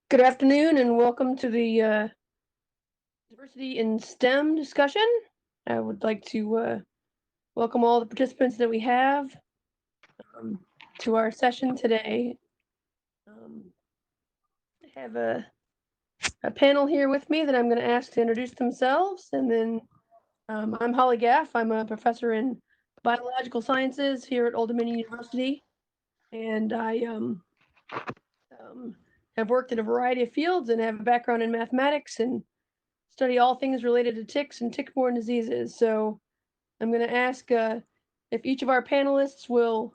Good afternoon and welcome to the Diversity in STEM discussion. I would like to welcome all the participants that we have to our session today. I have a panel here with me that I'm going to ask to introduce themselves, and then I'm Holly Gaff. I'm a professor in biological sciences here at Old Dominion University, and I have worked in a variety of fields and have a background in mathematics and study all things related to ticks and tick-borne diseases. So I'm going to ask if each of our panelists will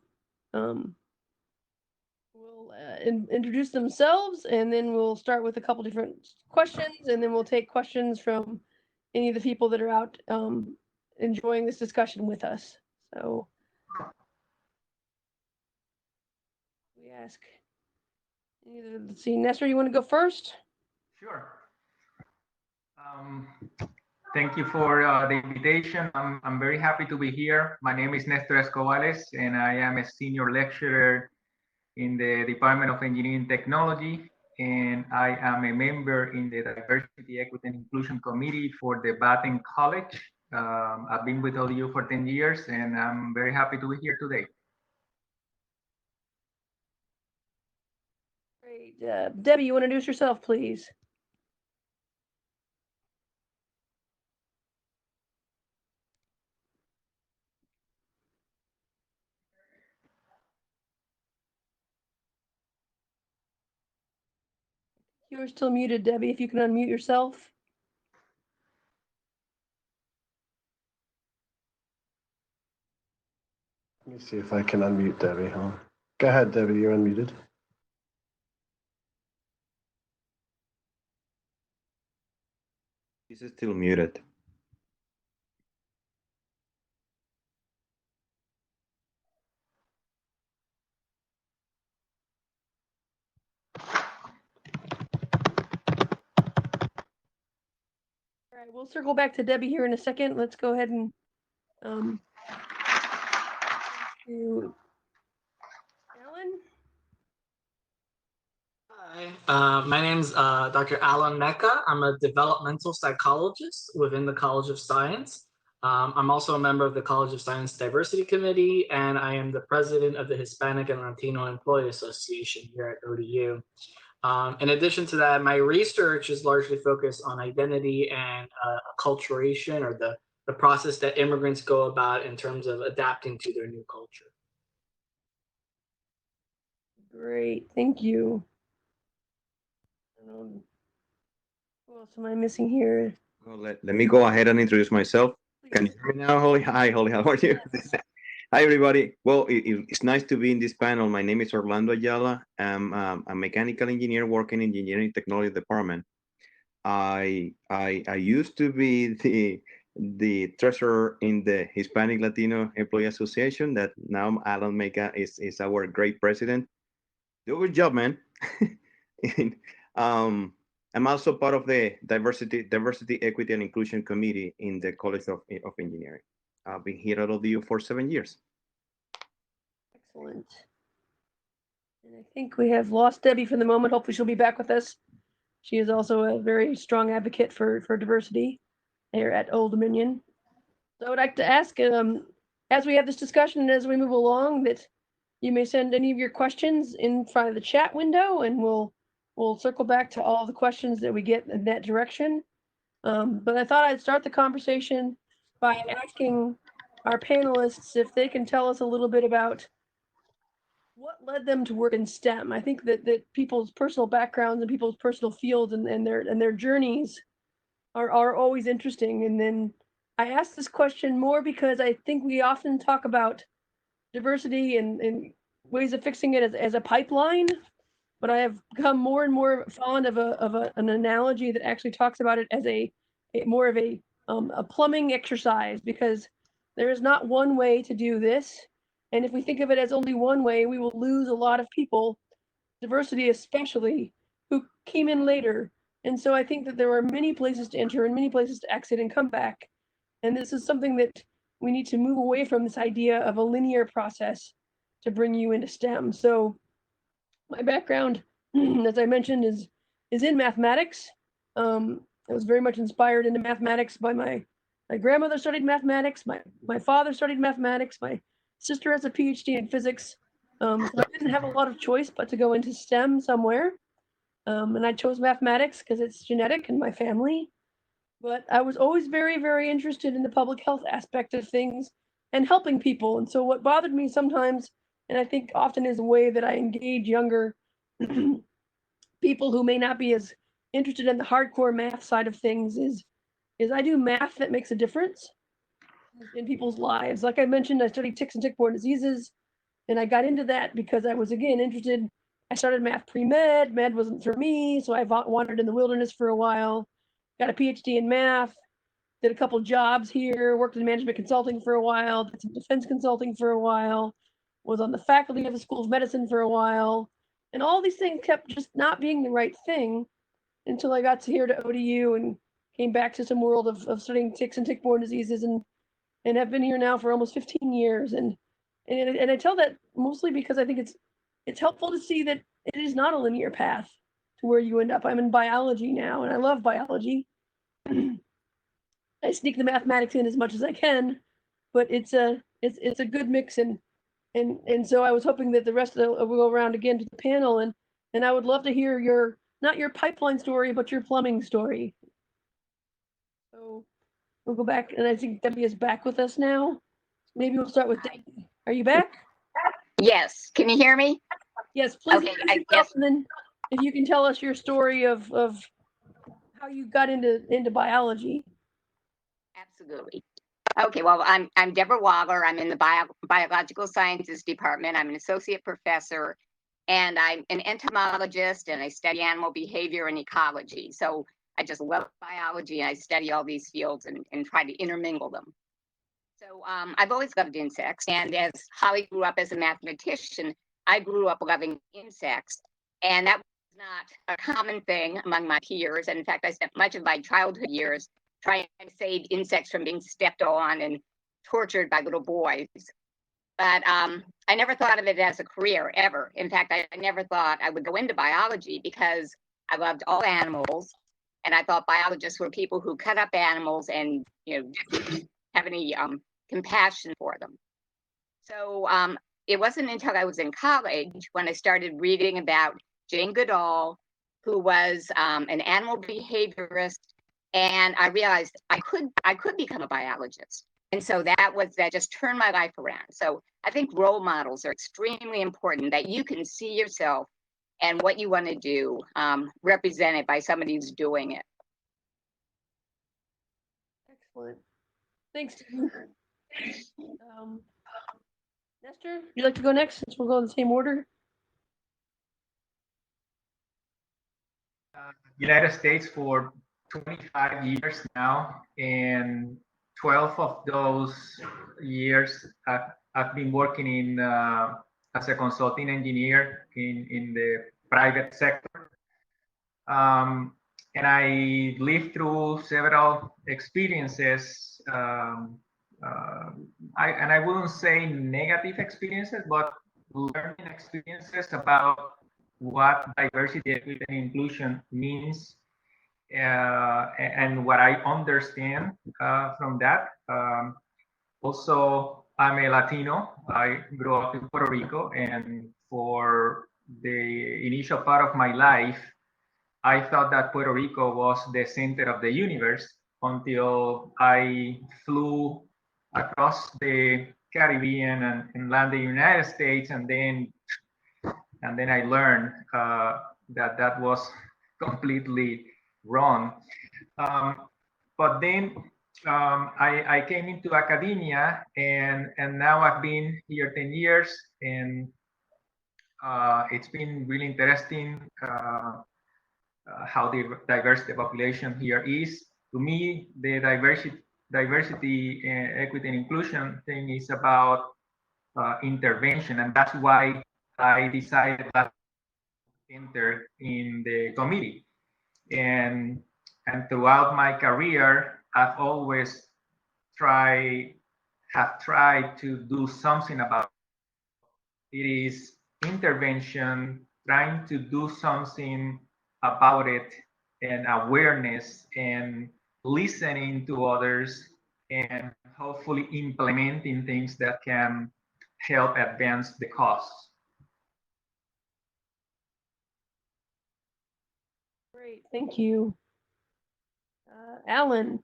introduce themselves, and then we'll start with a couple different questions, and then we'll take questions from any of the people that are out enjoying this discussion with us. So we ask, let's see, Nestor, you want to go first? Sure. Thank you for the invitation. I'm very happy to be here. My name is Nestor Escobales, and I am a senior lecturer in the Department of Engineering Technology, and I am a member in the Diversity, Equity, and Inclusion Committee for the Batten College. I've been with ODU for 10 years, and I'm very happy to be here today. Great. Debbie, you want to introduce yourself, please? You're still muted, Debbie. If you can unmute yourself. Let me see if I can unmute Debbie. Go ahead, Debbie. You're unmuted. She's still muted. All right, we'll circle back to Debbie here in a second. Let's go ahead and to Alan. Hi, my name's Dr. Alan Mecca. I'm a developmental psychologist within the College of Science. I'm also a member of the College of Science Diversity Committee, and I am the president of the Hispanic and Latino Employee Association here at ODU. In addition to that, my research is largely focused on identity and acculturation, or the process that immigrants go about in terms of adapting to their new culture. Great, thank you. Who else am I missing here? Well, let me go ahead and introduce myself. Please. Can you hear me now, Holly? Hi, Holly. How are you? Yes. Hi, everybody. Well, it's nice to be in this panel. My name is Orlando Jala. I'm a mechanical engineer working in the engineering technology department. I used to be the treasurer in the Hispanic Latino Employee Association. That now Alan Mecca is our great president. Do a good job, man. I'm also part of the Diversity, Equity, and Inclusion Committee in the College of Engineering. I've been here at ODU for 7 years. Excellent. And I think we have lost Debbie for the moment. Hopefully she'll be back with us. She is also a very strong advocate for diversity here at Old Dominion. So I would like to ask, as we have this discussion and as we move along, that you may send any of your questions in front of the chat window, and we'll circle back to all the questions that we get in that direction. But I thought I'd start the conversation by asking our panelists if they can tell us a little bit about what led them to work in STEM. I think that people's personal backgrounds and people's personal fields and their journeys are always interesting. And then I asked this question more because I think we often talk about diversity and ways of fixing it as a pipeline, but I have become more and more fond of an analogy that actually talks about it as a more of a plumbing exercise, because there is not one way to do this. And if we think of it as only one way, we will lose a lot of people, diversity especially, who came in later. And so I think that there are many places to enter and many places to exit and come back. And this is something that we need to move away from, this idea of a linear process to bring you into STEM. So my background, as I mentioned, is is in mathematics. I was very much inspired into mathematics by my grandmother studied mathematics. My father studied mathematics. My sister has a PhD in physics. So I didn't have a lot of choice but to go into STEM somewhere. And I chose mathematics because it's genetic in my family. But I was always very, very interested in the public health aspect of things and helping people. And so what bothered me sometimes, and I think often is a way that I engage younger people who may not be as interested in the hardcore math side of things, is I do math that makes a difference in people's lives. Like I mentioned, I studied ticks and tick-borne diseases, and I got into that because I was, again, interested. I started math pre-med. Med wasn't for me, so I wandered in the wilderness for a while, got a PhD in math, did a couple jobs here, worked in management consulting for a while, did some defense consulting for a while, was on the faculty of the School of Medicine for a while, and all these things kept just not being the right thing until I got here to ODU and came back to some world of studying ticks and tick-borne diseases, and have been here now for almost 15 years. And I tell that mostly because I think it's helpful to see that it is not a linear path to where you end up. I'm in biology now, and I love biology. I sneak the mathematics in as much as I can, but it's a good mix. And so I was hoping that the rest of the, we'll go around again to the panel, and I would love to hear your, not your pipeline story, but your plumbing story. So we'll go back, and I think Debbie is back with us now. Maybe we'll start with Debbie. Are you back? Yes. Can you hear me? Yes, please. Okay, introduce yourself, and then if you can tell us your story of how you got into biology. Absolutely. Okay, well, I'm Deborah Waller. I'm in the biological sciences department. I'm an associate professor, and I'm an entomologist, and I study animal behavior and ecology. So I just love biology, and I study all these fields and try to intermingle them. So I've always loved insects, and as Holly grew up as a mathematician, I grew up loving insects, and that was not a common thing among my peers. And in fact, I spent much of my childhood years trying to save insects from being stepped on and tortured by little boys. But I never thought of it as a career, ever. In fact, I never thought I would go into biology because I loved all animals, and I thought biologists were people who cut up animals and, didn't have any compassion for them. So it wasn't until I was in college when I started reading about Jane Goodall, who was an animal behaviorist, and I realized I could become a biologist. And so that just turned my life around. So I think role models are extremely important, that you can see yourself and what you want to do represented by somebody who's doing it. Excellent. Thanks. Nestor, would you like to go next, since we'll go in the same order? United States for 25 years now, and 12 of those years I've been working in as a consulting engineer in the private sector. And I lived through several experiences, and I wouldn't say negative experiences, but learning experiences about what diversity, equity, and inclusion means, and what I understand from that. Also, I'm a Latino. I grew up in Puerto Rico, and for the initial part of my life, I thought that Puerto Rico was the center of the universe until I flew across the Caribbean and landed in the United States, and then I learned that was completely wrong. But then I came into academia, and now I've been here 10 years, and it's been really interesting how the diversity population here is. To me, the diversity, equity, and inclusion thing is about intervention, and that's why I decided to enter in the committee. And throughout my career, I've always tried to do something about it. It is intervention, trying to do something about it, and awareness, and listening to others, and hopefully implementing things that can help advance the cause. Great, thank you. Alan.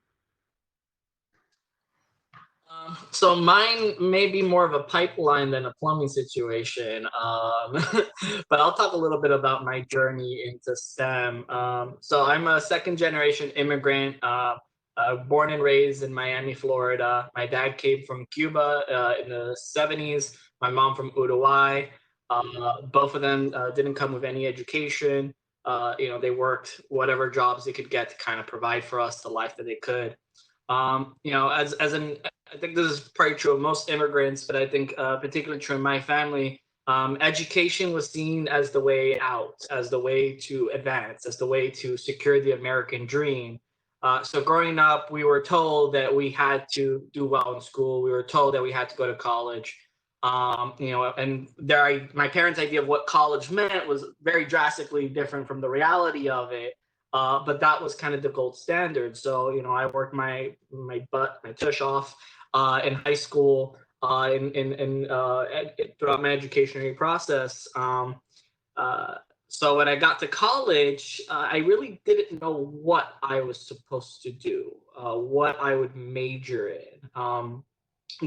So mine may be more of a pipeline than a plumbing situation, but I'll talk a little bit about my journey into STEM. So I'm a second generation immigrant, born and raised in Miami, Florida. My dad came from Cuba in the 70s, my mom from Uruguay. Both of them didn't come with any education. They worked whatever jobs they could get to kind of provide for us the life that they could. I think this is probably true of most immigrants, but I think particularly true in my family. Education was seen as the way out, as the way to advance, as the way to secure the American dream. So growing up, we were told that we had to do well in school. We were told that we had to go to college. And my parents' idea of what college meant was very drastically different from the reality of it. But that was kind of the gold standard. So, I worked my tush off in high school, throughout my educational process. So when I got to college, I really didn't know what I was supposed to do, what I would major in.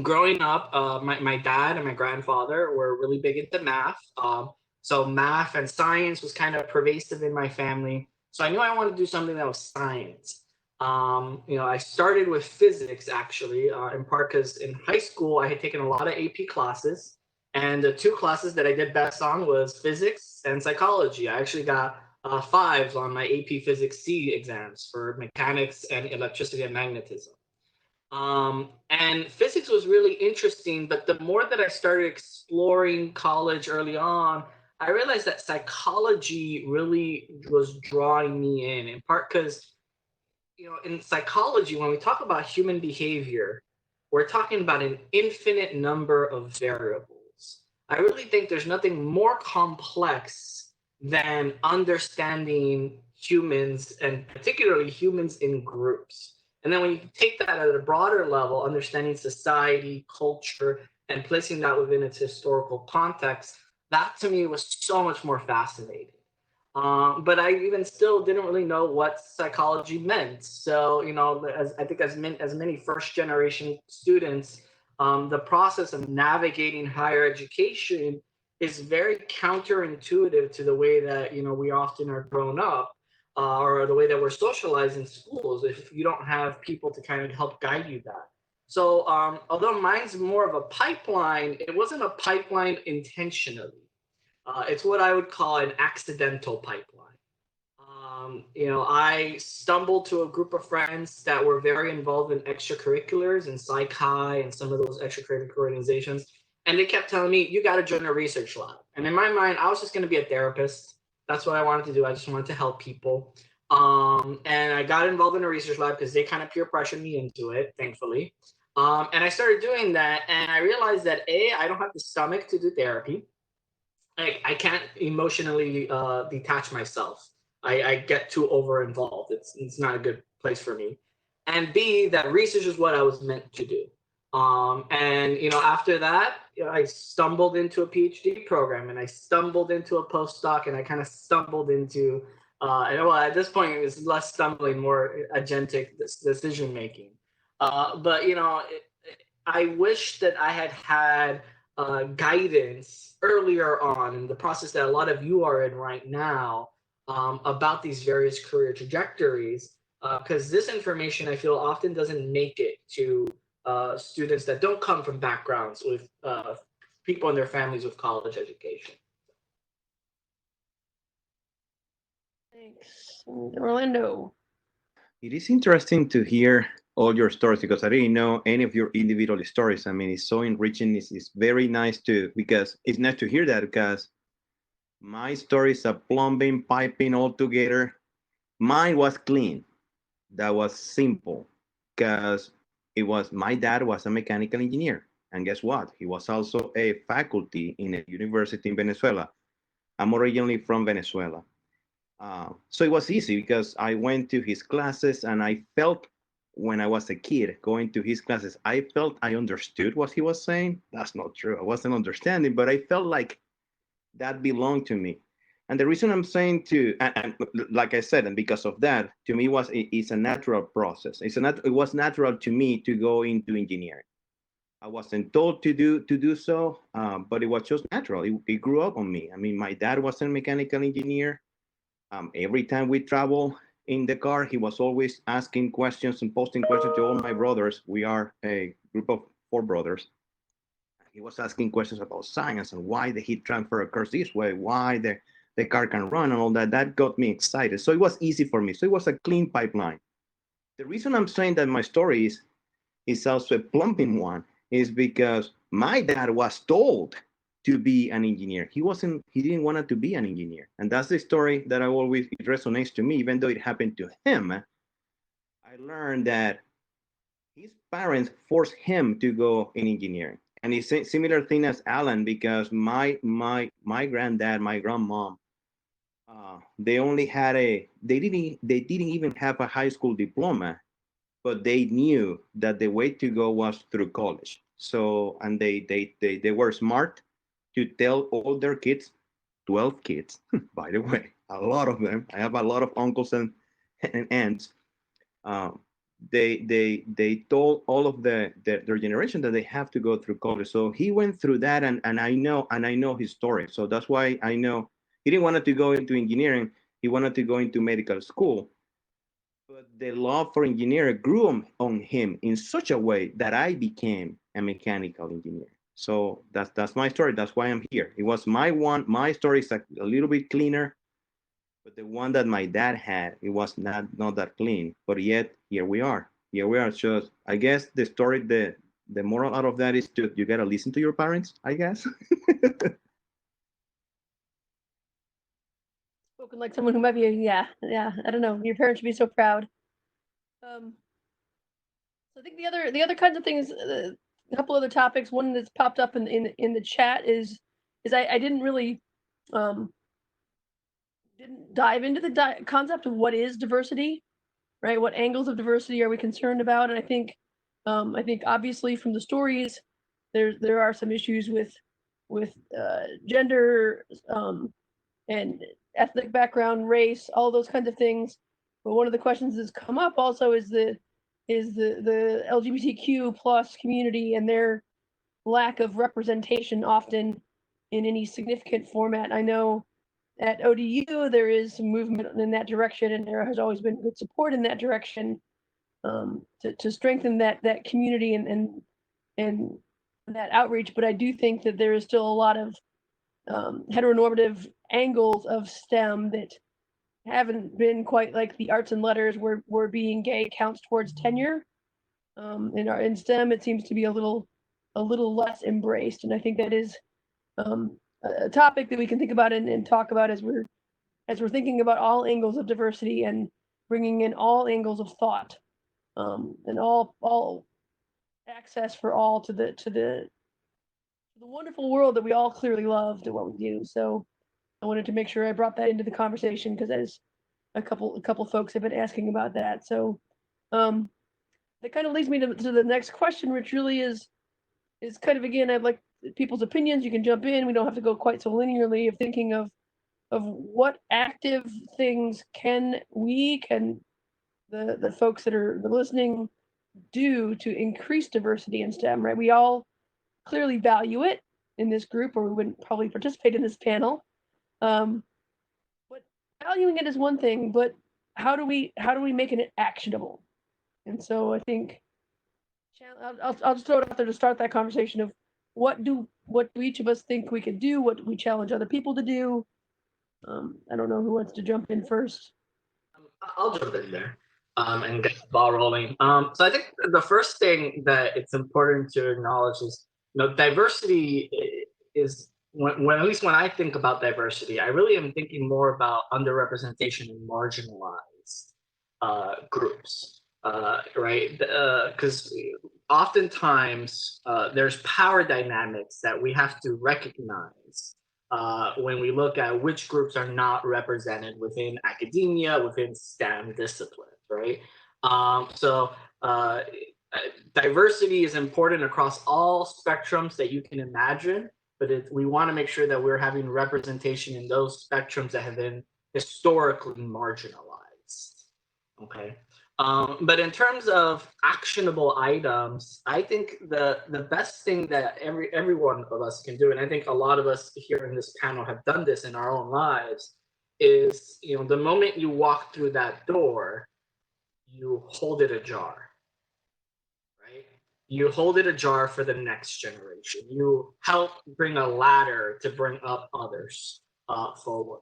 Growing up, my dad and my grandfather were really big into math. So math and science was kind of pervasive in my family. So I knew I wanted to do something that was science. I started with physics actually, in part because in high school I had taken a lot of AP classes, and the two classes that I did best on was physics and psychology. I actually got 5s on my AP Physics C exams for mechanics and electricity and magnetism. And physics was really interesting, but the more that I started exploring college early on, I realized that psychology really was drawing me in part because, in psychology, when we talk about human behavior, we're talking about an infinite number of variables. I really think there's nothing more complex than understanding humans, and particularly humans in groups. And then when you take that at a broader level, understanding society, culture, and placing that within its historical context, that to me was so much more fascinating. But I even still didn't really know what psychology meant. So, as many first generation students, the process of navigating higher education is very counterintuitive to the way that, we often are grown up. Or the way that we're socialized in schools, if you don't have people to kind of help guide you that. So although mine's more of a pipeline, it wasn't a pipeline intentionally. It's what I would call an accidental pipeline. I stumbled to a group of friends that were very involved in extracurriculars and Psych-Hi and some of those extracurricular organizations. And they kept telling me, you got to join a research lab. And in my mind, I was just going to be a therapist. That's what I wanted to do. I just wanted to help people. And I got involved in a research lab because they kind of peer pressured me into it, thankfully. And I started doing that. And I realized that I don't have the stomach to do therapy. I can't emotionally detach myself. I get too over involved. It's not a good place for me. And B, that research is what I was meant to do. After that, I stumbled into a PhD program, and I stumbled into a postdoc, and I kind of stumbled into, at this point, it was less stumbling, more agentic decision making. I wish that I had guidance earlier on in the process that a lot of you are in right now, about these various career trajectories, because this information I feel often doesn't make it to students that don't come from backgrounds with people in their families with college education. Thanks. Orlando. It is interesting to hear all your stories because I didn't know any of your individual stories. I mean, it's so enriching. It's very nice because it's nice to hear that because my stories are plumbing, piping all together. Mine was clean. That was simple because my dad was a mechanical engineer. And guess what? He was also a faculty in a university in Venezuela. I'm originally from Venezuela. So it was easy because I went to his classes and I felt when I was a kid going to his classes, I felt I understood what he was saying. That's not true. I wasn't understanding, but I felt like that belonged to me. And the reason I'm saying and like I said, and because of that, to me it's a natural process. It was natural to me to go into engineering. I wasn't told to do so, but it was just natural. It grew up on me. I mean, my dad was a mechanical engineer. Every time we travel in the car, he was always asking questions and posting questions to all my brothers. We are a group of 4 brothers. He was asking questions about science and why the heat transfer occurs this way, why the car can run and all that. That got me excited. So it was easy for me. So it was a clean pipeline. The reason I'm saying that my story is also a plumbing one is because my dad was told to be an engineer. He didn't want to be an engineer. And that's the story that it resonates to me, even though it happened to him. I learned that his parents forced him to go in engineering. And it's a similar thing as Alan, because my granddad, my grandmom, they didn't even have a high school diploma, but they knew that the way to go was through college. So, and they were smart to tell all their kids, 12 kids, by the way, a lot of them. I have a lot of uncles and aunts. They told all of their generation that they have to go through college. So he went through that, and I know his story. So that's why I know he didn't want to go into engineering. He wanted to go into medical school. But the love for engineering grew on him in such a way that I became a mechanical engineer. So that's my story. That's why I'm here. It was my story is a little bit cleaner, but the one that my dad had, it was not that clean. But yet here we are. Here we are. So I guess the story, the moral out of that is you gotta listen to your parents, I guess. Spoken like someone who might be, yeah, I don't know. Your parents should be so proud. So I think the other kinds of things, a couple other topics. One that's popped up in the chat is I didn't really didn't dive into the concept of what is diversity, right? What angles of diversity are we concerned about? And I think obviously from the stories, there are some issues with gender and ethnic background, race, all those kinds of things. But one of the questions that's come up also is the LGBTQ plus community and their lack of representation often in any significant format. I know at ODU there is some movement in that direction, and there has always been good support in that direction to strengthen that community and that outreach. But I do think that there is still a lot of heteronormative angles of STEM that haven't been quite like the arts and letters where being gay counts towards tenure. In STEM, it seems to be a little less embraced, and I think that is a topic that we can think about and talk about as we're thinking about all angles of diversity and bringing in all angles of thought, and all access for all to the wonderful world that we all clearly love to what we do. So I wanted to make sure I brought that into the conversation because as a couple folks have been asking about that. So that kind of leads me to the next question, which really is kind of, again, I'd like people's opinions. You can jump in. We don't have to go quite so linearly of thinking of what active things can the folks that are listening do to increase diversity in STEM, right? We all clearly value it in this group, or we wouldn't probably participate in this panel. But valuing it is one thing, but how do we make it actionable? And so I think I'll just throw it out there to start that conversation of what do each of us think we could do? What do we challenge other people to do? I don't know who wants to jump in first. I'll jump in there and get the ball rolling. So I think the first thing that it's important to acknowledge is, diversity is when at least when I think about diversity, I really am thinking more about underrepresentation and marginalized groups, right? Because oftentimes there's power dynamics that we have to recognize when we look at which groups are not represented within academia, within STEM disciplines, right? Diversity is important across all spectrums that you can imagine, but we want to make sure that we're having representation in those spectrums that have been historically marginalized. Okay. But in terms of actionable items, I think the best thing that every one of us can do, and I think a lot of us here in this panel have done this in our own lives, is, you know, the moment you walk through that door, you hold it ajar. Right? You hold it ajar for the next generation. You help bring a ladder to bring up others forward.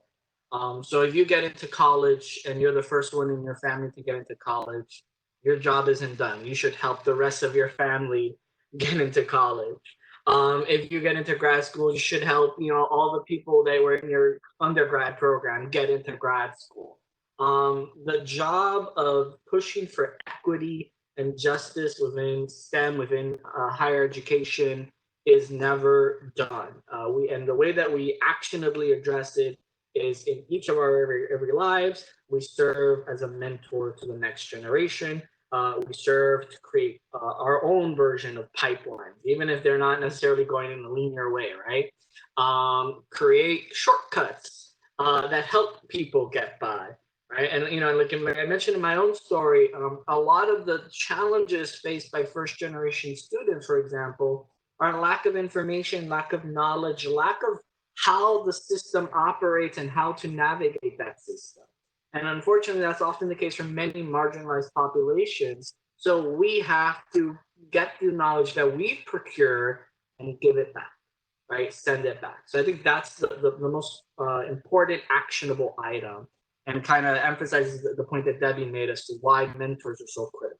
So if you get into college and you're the first one in your family to get into college, your job isn't done. You should help the rest of your family get into college. If you get into grad school, you should help, you know, all the people that were in your undergrad program get into grad school. The job of pushing for equity and justice within STEM, within higher education, is never done. And the way that we actionably address it is in each of our every lives. We serve as a mentor to the next generation. We serve to create our own version of pipelines, even if they're not necessarily going in a linear way, right? Create shortcuts that help people get by. Right. And, you know, like I mentioned in my own story, a lot of the challenges faced by first generation students, for example, are lack of information, lack of knowledge, lack of how the system operates and how to navigate that system. And unfortunately, that's often the case for many marginalized populations. So we have to get the knowledge that we procure and give it back, right? Send it back. So I think that's the most important actionable item, and kind of emphasizes the point that Debbie made as to why mentors are so critical.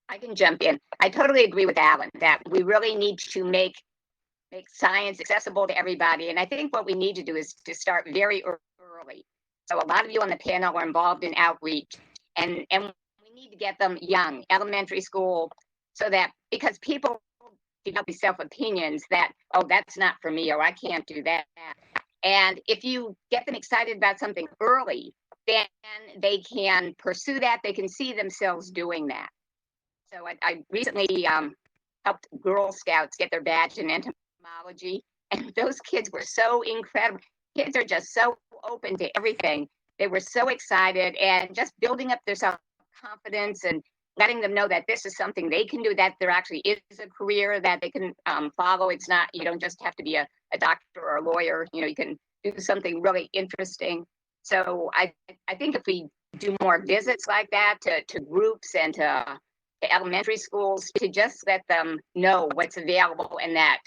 I can jump in. I totally agree with Alan that we really need to make science accessible to everybody. And I think what we need to do is to start very early. So a lot of you on the panel are involved in outreach, and we need to get them young, elementary school, so that, because people develop these self-opinions that, oh, that's not for me, or I can't do that. And if you get them excited about something early, then they can pursue that. They can see themselves doing that. So I recently helped Girl Scouts get their badge in entomology, and those kids were so incredible. Kids are just so open to everything. They were so excited, and just building up their self-confidence and letting them know that this is something they can do, that there actually is a career that they can follow. It's not, you don't just have to be a doctor or a lawyer, you know, you can do something really interesting. So I think if we do more visits like that to groups and to elementary schools, to just let them know what's available and that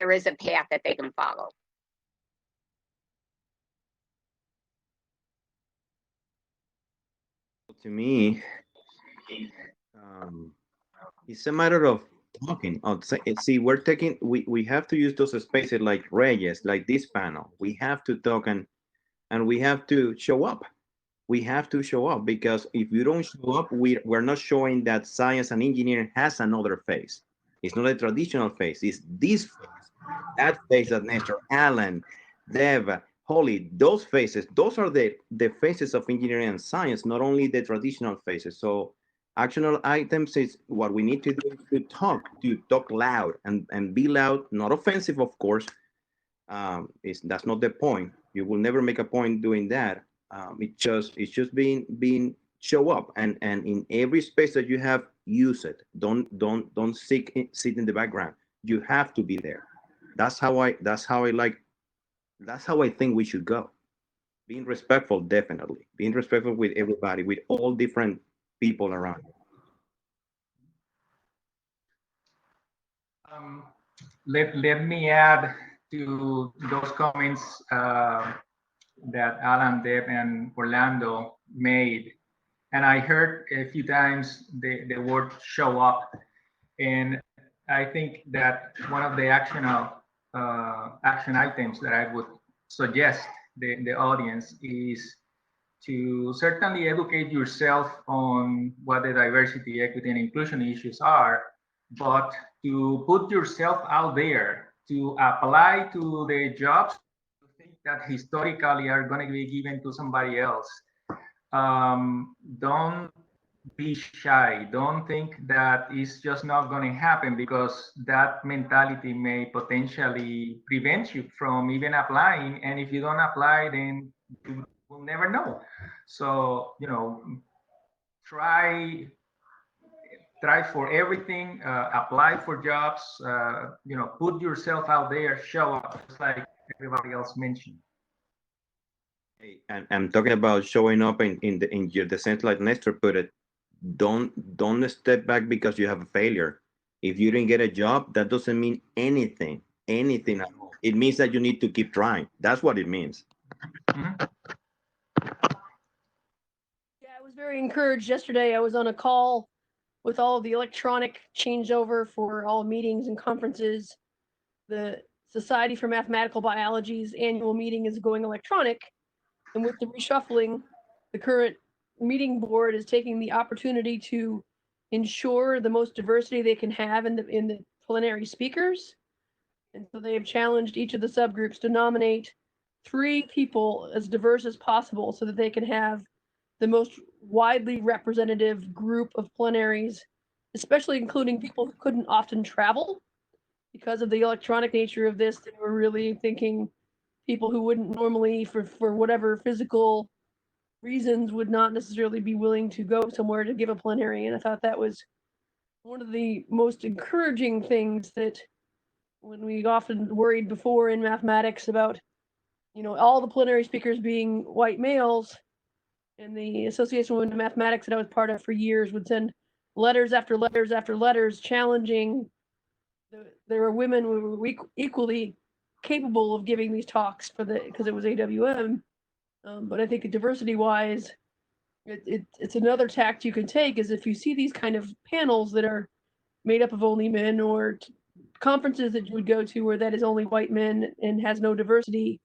there is a path that they can follow. To me, it's a matter of talking. See, we have to use those spaces like Reyes, like this panel. We have to talk and we have to show up. We have to show up, because if you don't show up, we're not showing that science and engineering has another face. It's not a traditional face. It's this face, that face that Nestor, Alan, Deb, Holly, those faces, those are the faces of engineering and science, not only the traditional faces. So actionable items is what we need to do, to talk loud and be loud, not offensive, of course. That's not the point. You will never make a point doing that. It's just being show up, and in every space that you have, use it. Don't sit in the background. You have to be there. That's how I think we should go. Being respectful, definitely. Being respectful with everybody, with all different people around. Let me add to those comments that Alan, Deb, and Orlando made. And I heard a few times the word show up. And I think that one of the action items that I would suggest the audience is to certainly educate yourself on what the diversity, equity, and inclusion issues are, but to put yourself out there, to apply to the jobs you think that historically are going to be given to somebody else. Don't be shy. Don't think that it's just not going to happen, because that mentality may potentially prevent you from even applying. And if you don't apply, then you will never know. So, try for everything, apply for jobs, put yourself out there, show up, just like everybody else mentioned. And I'm talking about showing up in the sense like Nestor put it. Don't step back because you have a failure. If you didn't get a job, that doesn't mean anything at all. It means that you need to keep trying. That's what it means. Mhm. Yeah, I was very encouraged yesterday. I was on a call with all of the electronic changeover for all meetings and conferences. The Society for Mathematical Biology's annual meeting is going electronic. And with the reshuffling, the current meeting board is taking the opportunity to ensure the most diversity they can have in the plenary speakers. And so they have challenged each of the subgroups to nominate 3 people as diverse as possible so that they can have the most widely representative group of plenaries, especially including people who couldn't often travel because of the electronic nature of this. They were really thinking people who wouldn't normally, for whatever physical reasons, would not necessarily be willing to go somewhere to give a plenary. And I thought that was one of the most encouraging things, that when we often worried before in mathematics about, all the plenary speakers being white males, and the Association of Women in Mathematics that I was part of for years would send letters after letters after letters challenging there were women who were equally capable of giving these talks because it was AWM. But I think diversity-wise, it's another tact you can take, is if you see these kind of panels that are made up of only men, or conferences that you would go to where that is only white men and has no diversity.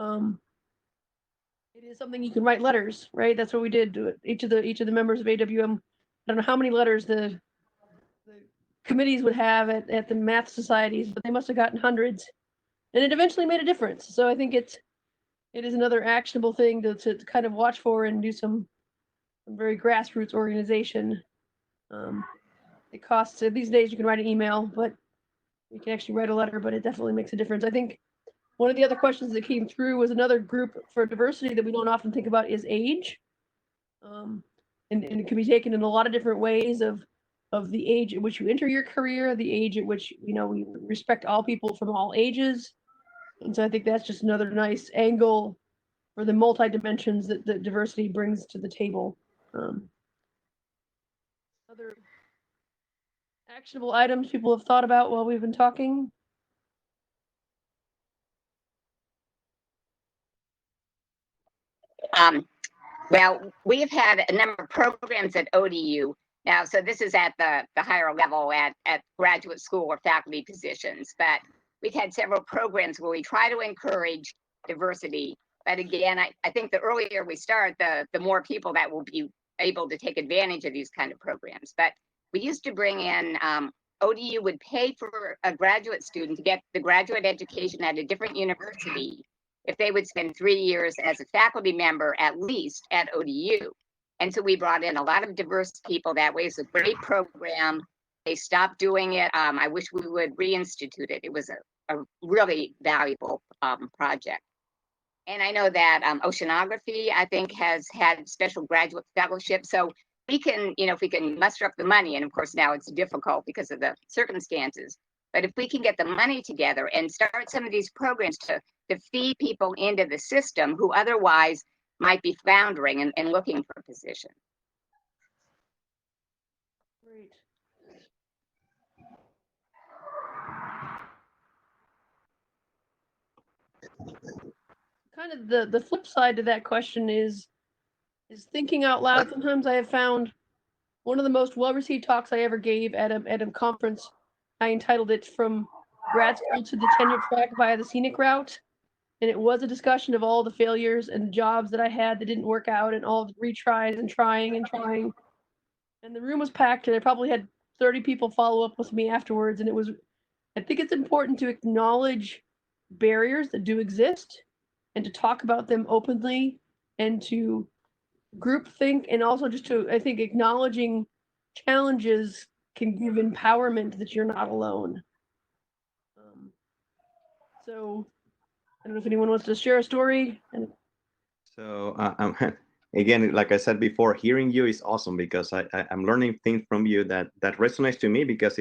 It is something you can write letters, right? That's what we did to each of the members of AWM. I don't know how many letters the committees would have at the math societies, but they must have gotten hundreds, and it eventually made a difference. So I think it is another actionable thing to kind of watch for and do some very grassroots organization. It costs, these days you can write an email, but you can actually write a letter, but it definitely makes a difference. I think one of the other questions that came through was another group for diversity that we don't often think about is age. And it can be taken in a lot of different ways, of the age at which you enter your career, the age at which, we respect all people from all ages. And so I think that's just another nice angle for the multi-dimensions that diversity brings to the table. Other actionable items people have thought about while we've been talking? Well, we've had a number of programs at ODU. Now, so this is at the higher level at graduate school or faculty positions, but we've had several programs where we try to encourage diversity. But again, I think the earlier we start, the more people that will be able to take advantage of these kind of programs. But we used to bring in, ODU would pay for a graduate student to get the graduate education at a different university if they would spend 3 years as a faculty member at least at ODU. And so we brought in a lot of diverse people that way. It's a great program. They stopped doing it. I wish we would reinstitute it. It was a really valuable project. And I know that oceanography, I think, has had special graduate fellowship. So we can, if we can muster up the money, and of course now it's difficult because of the circumstances, but if we can get the money together and start some of these programs to feed people into the system who otherwise might be floundering and looking for a position. Great. Kind of the flip side to that question is thinking out loud. Sometimes I have found one of the most well-received talks I ever gave at a conference. I entitled it "From Grad School to the Tenure Track via the Scenic Route." And it was a discussion of all the failures and jobs that I had that didn't work out and all the retries and trying and trying. And the room was packed, and I probably had 30 people follow up with me afterwards. And I think it's important to acknowledge barriers that do exist and to talk about them openly and to group think, and also just to, I think, acknowledging challenges can give empowerment that you're not alone. So I don't know if anyone wants to share a story. So again, like I said before, hearing you is awesome because I'm learning things from you that resonates to me because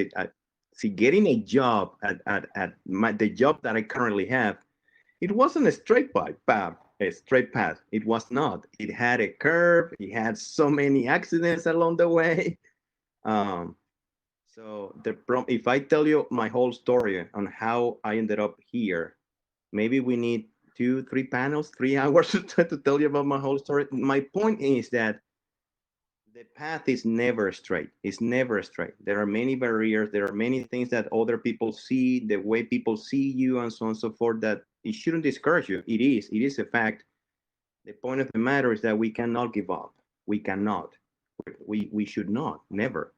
see, getting a job at the job that I currently have, it wasn't a straight path. A straight path. It was not. It had a curve. It had so many accidents along the way. So if I tell you my whole story on how I ended up here, maybe we need 2-3 panels, 3 hours to tell you about my whole story. My point is that the path is never straight. It's never straight. There are many barriers. There are many things that other people see, the way people see you, and so on and so forth, that it shouldn't discourage you. It is a fact. The point of the matter is that we cannot give up. We cannot. We should not, never.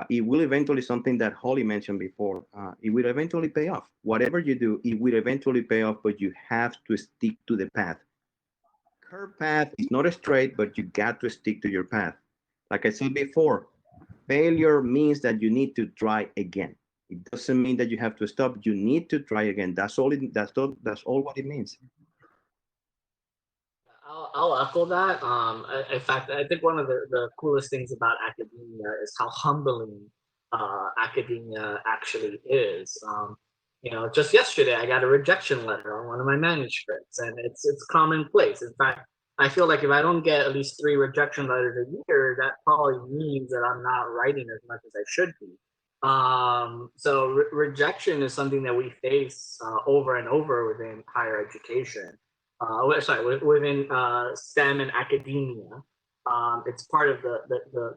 It will eventually, something that Holly mentioned before, it will eventually pay off. Whatever you do, it will eventually pay off, but you have to stick to the path. Curve path is not straight, but you got to stick to your path. Like I said before, failure means that you need to try again. It doesn't mean that you have to stop. You need to try again. That's all what it means. I'll echo that. In fact, I think one of the coolest things about academia is how humbling academia actually is. Just yesterday I got a rejection letter on one of my manuscripts, and it's commonplace. In fact, I feel like if I don't get at least 3 rejection letters a year, that probably means that I'm not writing as much as I should be. So rejection is something that we face over and over within higher education. Within STEM and academia. It's part of the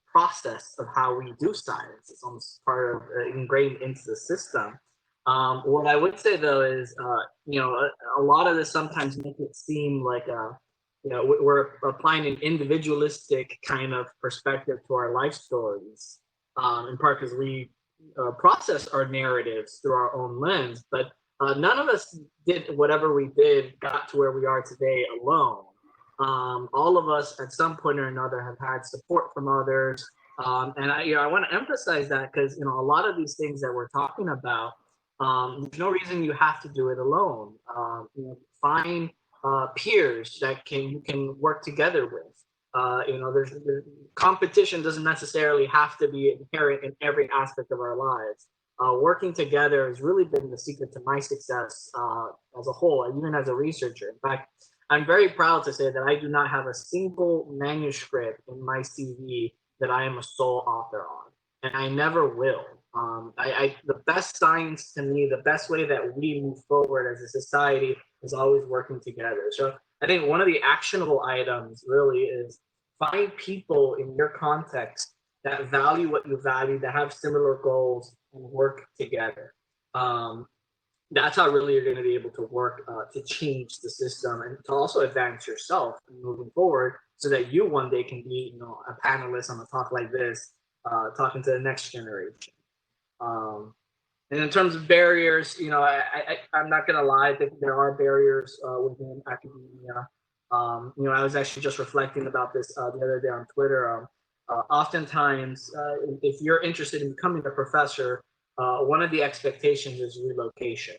process of how we do science. It's almost part of ingrained into the system. What I would say though is, a lot of this sometimes makes it seem like, we're applying an individualistic kind of perspective to our life stories, in part because we process our narratives through our own lens, but none of us did whatever we did, got to where we are today alone. All of us at some point or another have had support from others. And I want to emphasize that because, a lot of these things that we're talking about, there's no reason you have to do it alone. Find peers that you can work together with. There's competition doesn't necessarily have to be inherent in every aspect of our lives. Working together has really been the secret to my success as a whole, and even as a researcher. In fact, I'm very proud to say that I do not have a single manuscript in my CV that I am a sole author on, and I never will. The best science to me, the best way that we move forward as a society is always working together. So I think one of the actionable items really is find people in your context that value what you value, that have similar goals, and work together. That's how really you're going to be able to work to change the system and to also advance yourself moving forward, so that you one day can be, a panelist on a talk like this, talking to the next generation. And in terms of barriers, I'm not going to lie, I think there are barriers within academia. I was actually just reflecting about this the other day on Twitter. Oftentimes, if you're interested in becoming a professor, one of the expectations is relocation.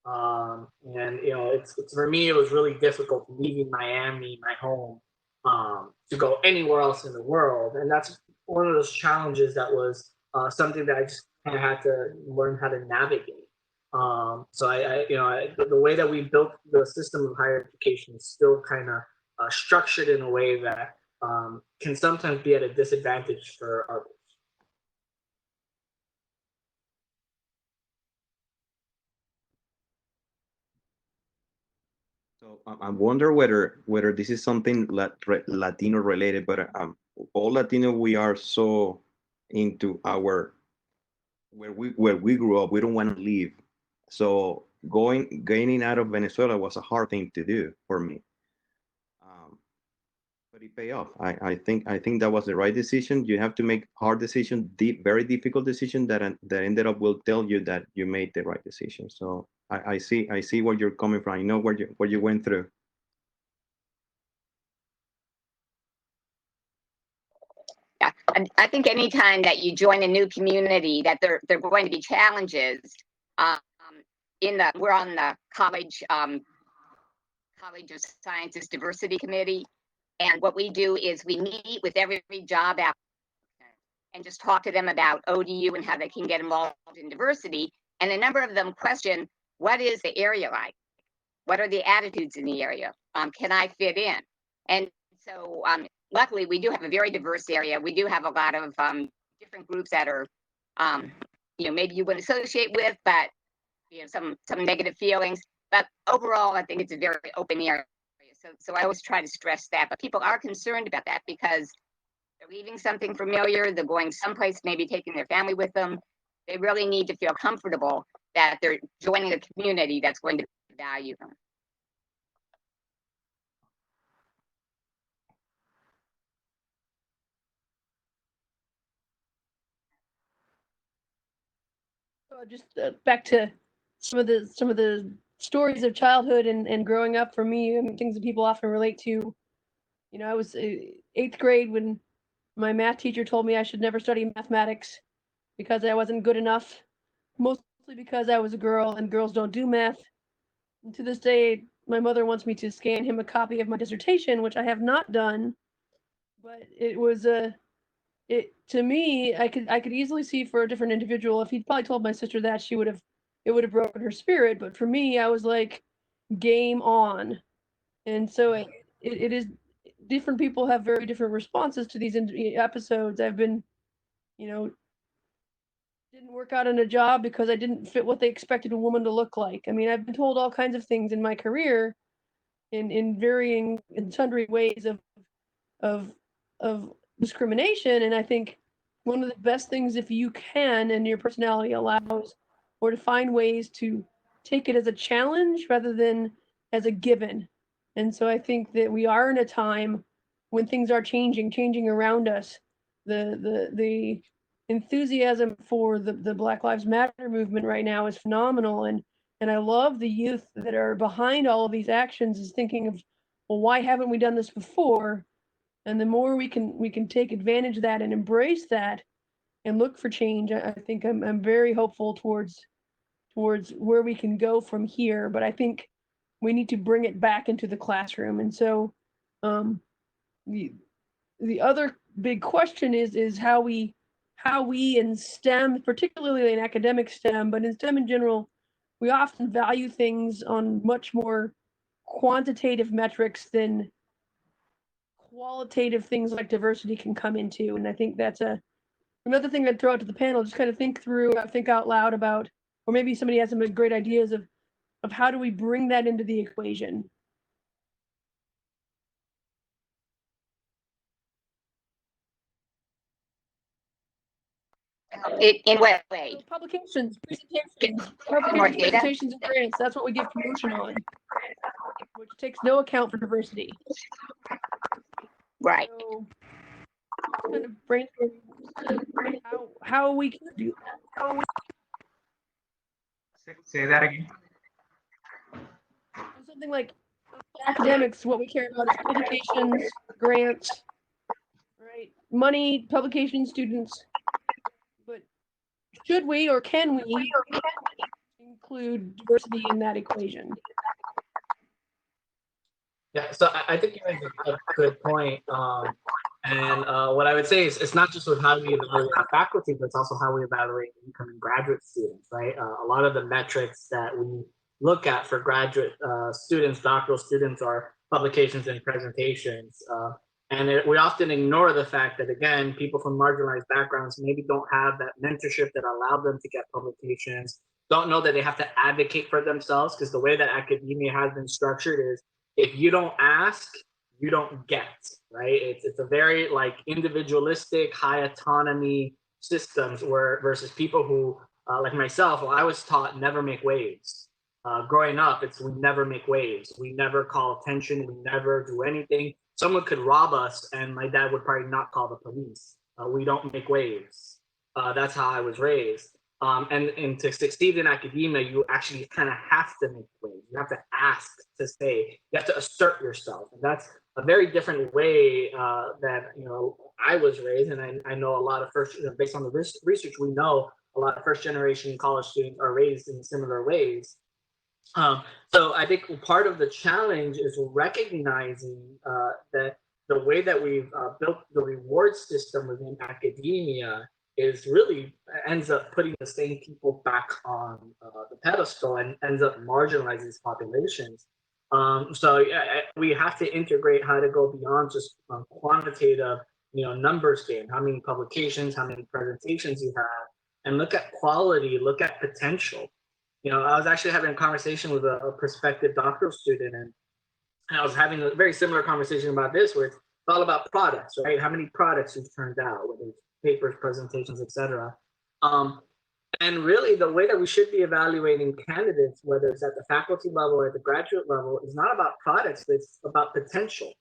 And it's for me, it was really difficult leaving Miami, my home, to go anywhere else in the world. And that's one of those challenges that was something that I just kind of had to learn how to navigate. So the way that we built the system of higher education is still kind of structured in a way that can sometimes be at a disadvantage for others. So I wonder whether this is something Latino related, but all Latino, we are so into where we grew up, we don't want to leave. So gaining out of Venezuela was a hard thing to do for me. But it paid off. I think that was the right decision. You have to make hard decisions, very difficult decisions that ended up will tell you that you made the right decision. So I see where you're coming from. I know what you went through. Yeah, and I think anytime that you join a new community, that there are going to be challenges. We're on the College of Sciences Diversity Committee, and what we do is we meet with every job applicant and just talk to them about ODU and how they can get involved in diversity. And a number of them question, what is the area like? What are the attitudes in the area? Can I fit in? And so luckily, we do have a very diverse area. We do have a lot of different groups that are, maybe you wouldn't associate with, but some negative feelings. But overall, I think it's a very open area. So I always try to stress that. But people are concerned about that because they're leaving something familiar. They're going someplace, maybe taking their family with them. They really need to feel comfortable that they're joining a community that's going to value them. Just back to some of the stories of childhood and growing up for me, and things that people often relate to. I was 8th grade when my math teacher told me I should never study mathematics because I wasn't good enough, mostly because I was a girl and girls don't do math. And to this day, my mother wants me to scan him a copy of my dissertation, which I have not done. But it was to me, I could easily see for a different individual, if he'd probably told my sister that, it would have broken her spirit. But for me, I was like, game on. And so it is, different people have very different responses to these episodes. I've been, didn't work out in a job because I didn't fit what they expected a woman to look like. I mean, I've been told all kinds of things in my career in varying and sundry ways of discrimination. And I think one of the best things, if you can and your personality allows, or to find ways to take it as a challenge rather than as a given. And so I think that we are in a time when things are changing around us. The enthusiasm for the Black Lives Matter movement right now is phenomenal. And I love the youth that are behind all of these actions is thinking of, well, why haven't we done this before? And the more we can take advantage of that and embrace that and look for change, I think I'm very hopeful towards where we can go from here. But I think we need to bring it back into the classroom. And so the other big question is how we in STEM, particularly in academic STEM, but in STEM in general, we often value things on much more quantitative metrics than qualitative things like diversity can come into. And I think that's another thing I'd throw out to the panel. Just kind of think out loud about, or maybe somebody has some great ideas of how do we bring that into the equation. In what way? Publications, More data? presentations, and grants. That's what we give promotion on, which takes no account for diversity. Right. So, kind of brainstorming how we can do that. Say that again. Something like academics, what we care about is publications, grants, right? Money, publications, students. But should we or can we include diversity in that equation? Yeah, so I think you make a good point. And what I would say is it's not just with how we evaluate faculty, but it's also how we evaluate incoming graduate students, right? A lot of the metrics that we look at for graduate students, doctoral students, are publications and presentations. We often ignore the fact that, again, people from marginalized backgrounds maybe don't have that mentorship that allowed them to get publications, don't know that they have to advocate for themselves, because the way that academia has been structured is if you don't ask, you don't get, right? It's a very individualistic, high autonomy systems versus people who, like myself, well, I was taught never make waves. Growing up, we never make waves. We never call attention. We never do anything. Someone could rob us, and my dad would probably not call the police. We don't make waves. That's how I was raised. And to succeed in academia, you actually kind of have to make waves. You have to ask to say. You have to assert yourself, and that's a very different way that I was raised. And I know a lot of based on the research, we know a lot of first generation college students are raised in similar ways. So I think part of the challenge is recognizing that the way that we've built the reward system within academia is really ends up putting the same people back on the pedestal and ends up marginalizing these populations. So we have to integrate how to go beyond just quantitative, numbers game, how many publications, how many presentations you have, and look at quality, look at potential. I was actually having a conversation with a prospective doctoral student, and I was having a very similar conversation about this, where it's all about products, right? How many products you've turned out, whether it's papers, presentations, etc. And really, the way that we should be evaluating candidates, whether it's at the faculty level or at the graduate level, is not about products, but it's about potential.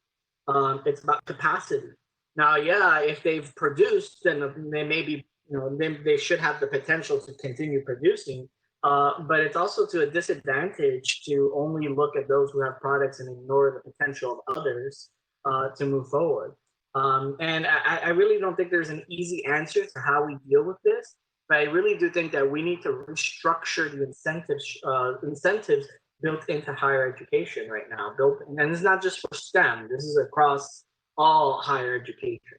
It's about capacity. Now, yeah, if they've produced, then they may be, they should have the potential to continue producing. But it's also to a disadvantage to only look at those who have products and ignore the potential of others to move forward. And I really don't think there's an easy answer to how we deal with this, but I really do think that we need to restructure the incentives built into higher education right now. And this is not just for STEM, this is across all higher education.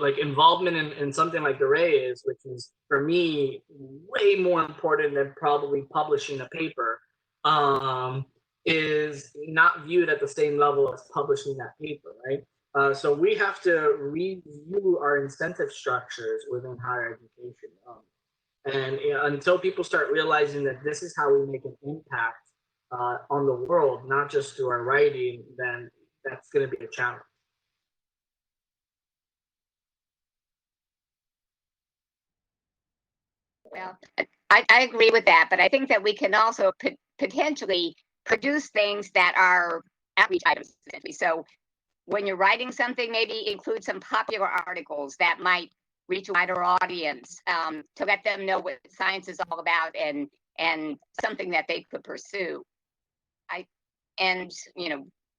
Like involvement in something like the REYES, which is for me way more important than probably publishing a paper, is not viewed at the same level as publishing that paper, right? So we have to review our incentive structures within higher education. And until people start realizing that this is how we make an impact on the world, not just through our writing, then that's going to be a challenge. Well, I agree with that, but I think that we can also potentially produce things that are outreach items. So when you're writing something, maybe include some popular articles that might reach a wider audience to let them know what science is all about and something that they could pursue.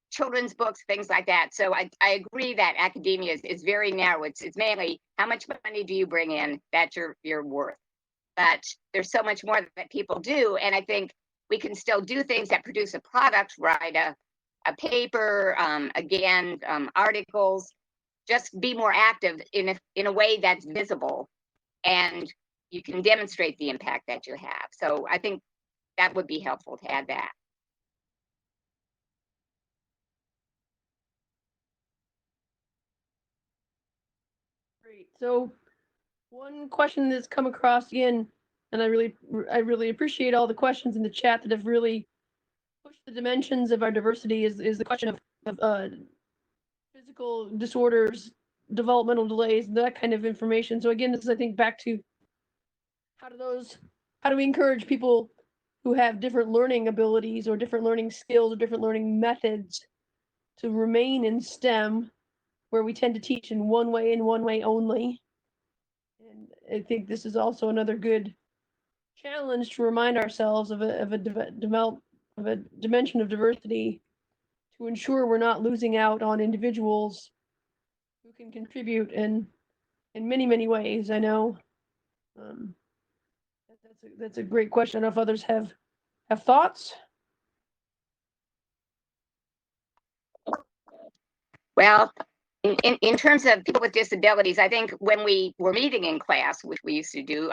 Children's books, things like that. So I agree that academia is very narrow. It's mainly how much money do you bring in that you're worth. But there's so much more that people do, and I think we can still do things that produce a product, write a paper, articles. Just be more active in a way that's visible, and you can demonstrate the impact that you have. So I think that would be helpful to add that. Great. So one question that's come across again, and I really appreciate all the questions in the chat that have really pushed the dimensions of our diversity is the question of physical disorders, developmental delays, that kind of information. So again, this is, I think, back to how do we encourage people who have different learning abilities or different learning skills or different learning methods to remain in STEM, where we tend to teach in one way and one way only. And I think this is also another good challenge to remind ourselves of a dimension of diversity to ensure we're not losing out on individuals who can contribute in many ways. I know that's a great question. I don't know if others have thoughts. Well, in terms of people with disabilities, I think when we were meeting in class, which we used to do,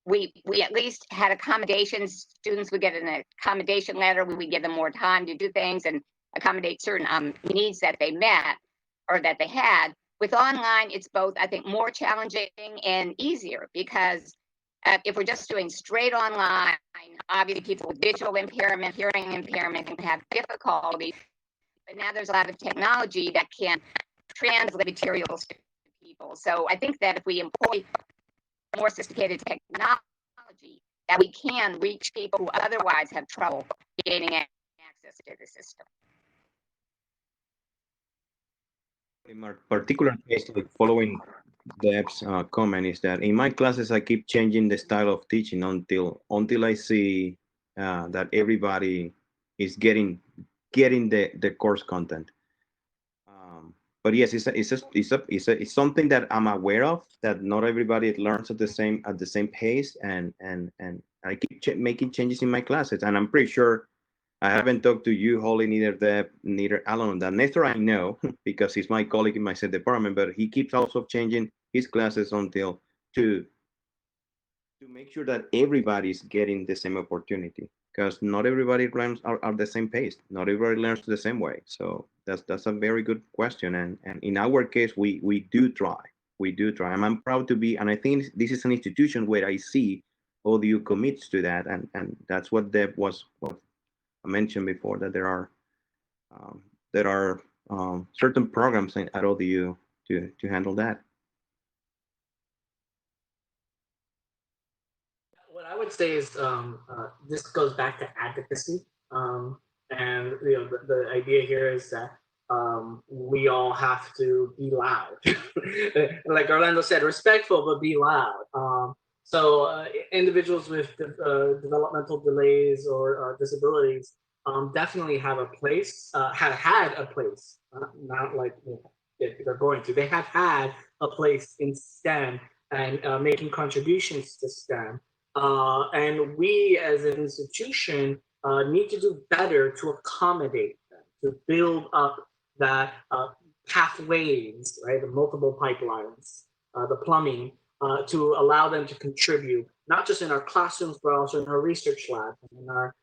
we at least had accommodations. Students would get an accommodation letter. We would give them more time to do things and accommodate certain needs that they met or that they had. With online, it's both, I think, more challenging and easier because if we're just doing straight online, obviously people with visual impairment, hearing impairment can have difficulty. But now there's a lot of technology that can translate materials to people. So I think that if we employ more sophisticated technology, that we can reach people who otherwise have trouble gaining access to the system. In my particular case, like following Deb's comment, is that in my classes I keep changing the style of teaching until I see that everybody is getting the course content. But yes, it's something that I'm aware of, that not everybody learns at the same pace, and I keep making changes in my classes, and I'm pretty sure I haven't talked to you, Holly, neither Deb, neither Alan on that. Nestor, I know because he's my colleague in my same department, but he keeps also changing his classes until to make sure that everybody's getting the same opportunity, because not everybody learns are the same pace. Not everybody learns the same way. So that's a very good question. And in our case, we do try. We do try. And I'm proud to be, and I think this is an institution where I see all you commits to that. And that's what Deb was mentioned before, that there are certain programs at ODU to handle that. What I would say is this goes back to advocacy, and the idea here is that we all have to be loud, like Orlando said, respectful but be loud. So individuals with developmental delays or disabilities definitely have a place, have had a place, not like they're going to. They have had a place in STEM and making contributions to STEM. And we as an institution need to do better to accommodate them, to build up that pathways, right? The multiple pipelines, the plumbing, to allow them to contribute, not just in our classrooms, but also in our research labs, in our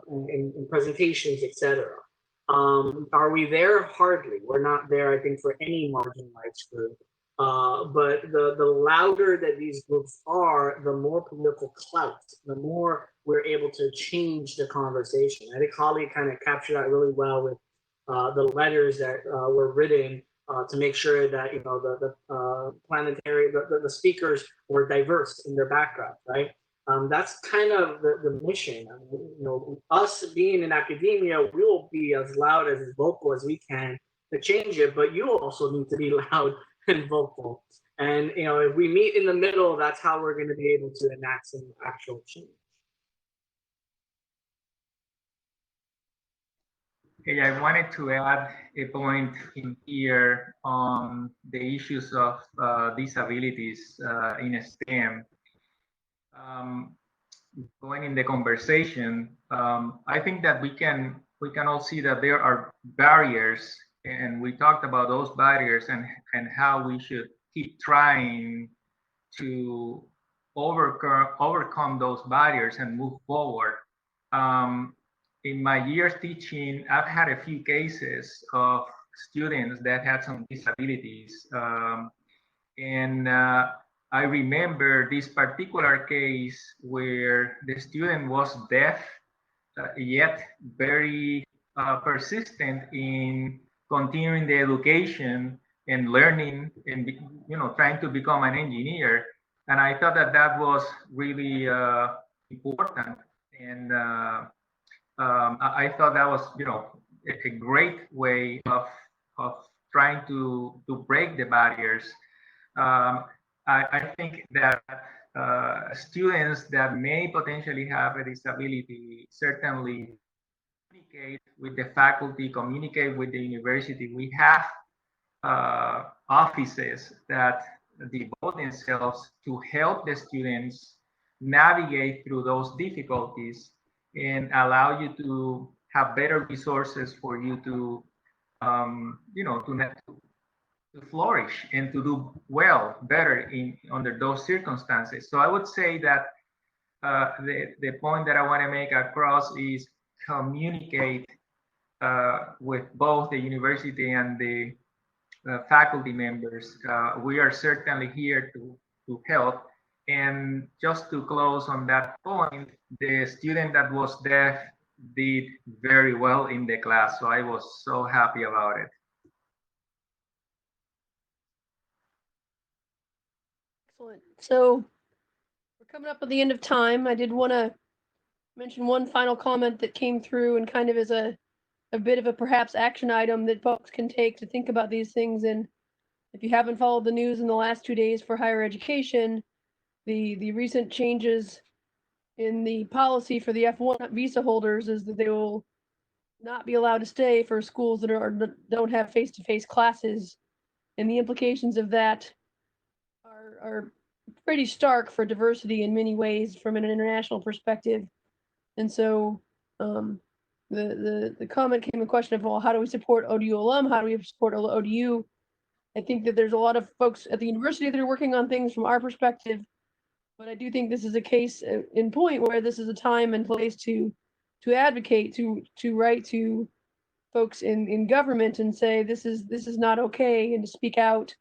in presentations, etc. Are we there? Hardly. We're not there, I think, for any marginalized group. But the louder that these groups are, the more political clout, the more we're able to change the conversation. I think Holly kind of captured that really well with the letters that were written to make sure that the speakers were diverse in their background, right? That's kind of the mission. I mean, us being in academia, we will be as loud, as vocal as we can to change it, but you also need to be loud and vocal. And if we meet in the middle, that's how we're going to be able to enact some actual change. Hey, I wanted to add a point in here on the issues of disabilities in STEM. Going in the conversation, I think that we can all see that there are barriers, and we talked about those barriers and how we should keep trying to overcome those barriers and move forward. In my years teaching, I've had a few cases of students that had some disabilities, and I remember this particular case where the student was deaf, yet very persistent in continuing the education and learning and trying to become an engineer. And I thought that was really important. And I thought that was a great way of trying to break the barriers. I think that students that may potentially have a disability certainly communicate with the faculty, communicate with the university. We have offices that devote themselves to help the students navigate through those difficulties and allow you to have better resources for you to to flourish and to do better under those circumstances. So I would say that the point that I want to make across is communicate with both the university and the faculty members. We are certainly here to help. And just to close on that point, the student that was deaf did very well in the class. So I was so happy about it. Excellent. So we're coming up at the end of time. I did want to mention one final comment that came through and kind of as a bit of a perhaps action item that folks can take to think about these things. And if you haven't followed the news in the last 2 days for higher education, the recent changes in the policy for the F1 visa holders is that they will not be allowed to stay for schools that don't have face-to-face classes. And the implications of that are pretty stark for diversity in many ways from an international perspective. And so the comment came a question of, well, how do we support ODU alum? How do we support ODU? I think that there's a lot of folks at the university that are working on things from our perspective, but I do think this is a case in point where this is a time and place to advocate, to write to folks in government and say this is not okay, and to speak out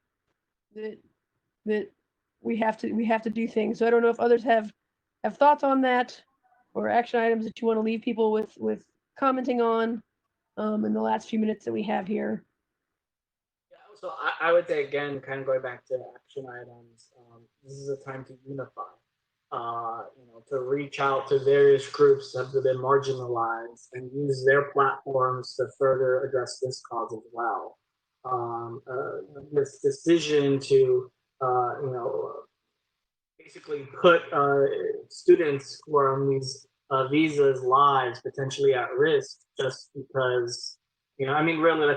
that we have to do things. So I don't know if others have thoughts on that or action items that you want to leave people with commenting on in the last few minutes that we have here. Yeah, so I would say, again, kind of going back to action items, this is a time to unify, to reach out to various groups that have been marginalized and use their platforms to further address this cause as well. This decision to, basically put students who are on these visas' lives potentially at risk just because, really,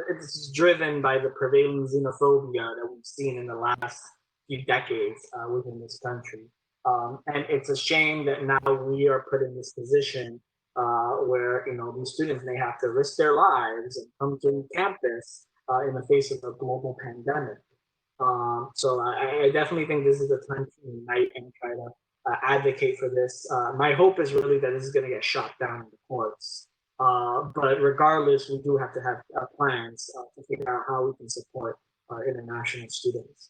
it's driven by the prevailing xenophobia that we've seen in the last few decades within this country. And it's a shame that now we are put in this position where, these students may have to risk their lives and come to campus in the face of a global pandemic. So I definitely think this is a time to unite and try to advocate for this. My hope is really that this is going to get shot down in the courts. But regardless, we do have to have plans to figure out how we can support our international students.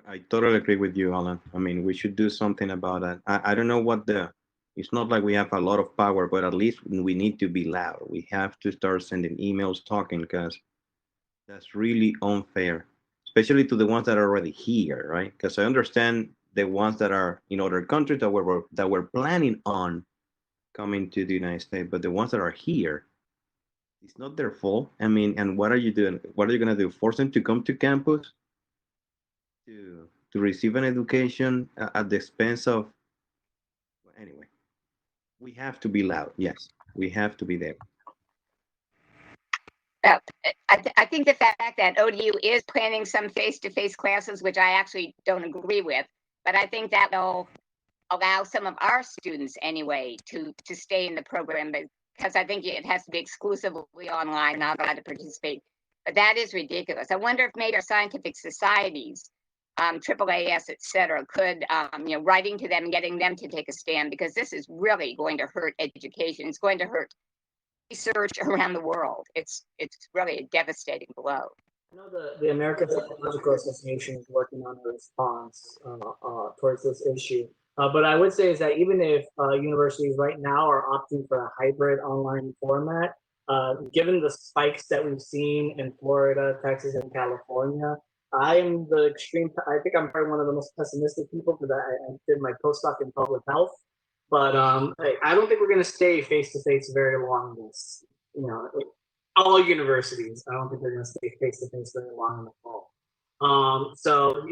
I totally agree with you, Alan. I mean, we should do something about that. I don't know it's not like we have a lot of power, but at least we need to be loud. We have to start sending emails talking, because that's really unfair, especially to the ones that are already here, right? Because I understand the ones that are in other countries that were planning on coming to the United States, but the ones that are here, it's not their fault. I mean, and what are you doing? What are you gonna do? Force them to come to campus to receive an education at the expense of? Anyway, we have to be loud. Yes, we have to be there. I think the fact that ODU is planning some face-to-face classes, which I actually don't agree with, but I think that will allow some of our students anyway to stay in the program, because I think it has to be exclusively online, not allowed to participate. But that is ridiculous. I wonder if maybe our scientific societies, AAAS, et cetera, could, writing to them and getting them to take a stand, because this is really going to hurt education. It's going to hurt research around the world. It's really a devastating blow. I know the American Psychological Association is working on a response towards this issue. But I would say is that even if universities right now are opting for a hybrid online format, given the spikes that we've seen in Florida, Texas, and California, I think I'm probably one of the most pessimistic people, because I did my postdoc in public health. But I don't think we're going to stay face-to-face very long in this. All universities, I don't think they're going to stay face-to-face very long in the fall. So,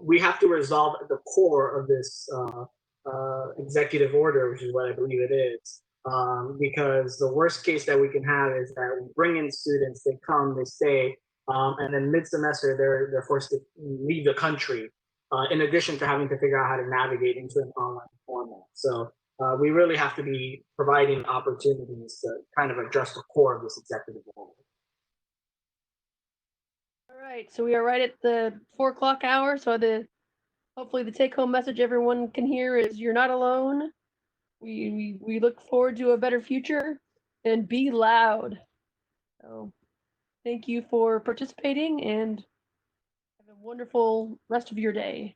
we have to resolve the core of this executive order, which is what I believe it is. Because the worst case that we can have is that we bring in students, they come, they stay, and then mid-semester they're forced to leave the country, in addition to having to figure out how to navigate into an online format. So we really have to be providing opportunities to kind of address the core of this executive order. All right, so we are right at the 4 o'clock hour. So hopefully the take-home message everyone can hear is you're not alone. We look forward to a better future, and be loud. So thank you for participating, and have a wonderful rest of your day.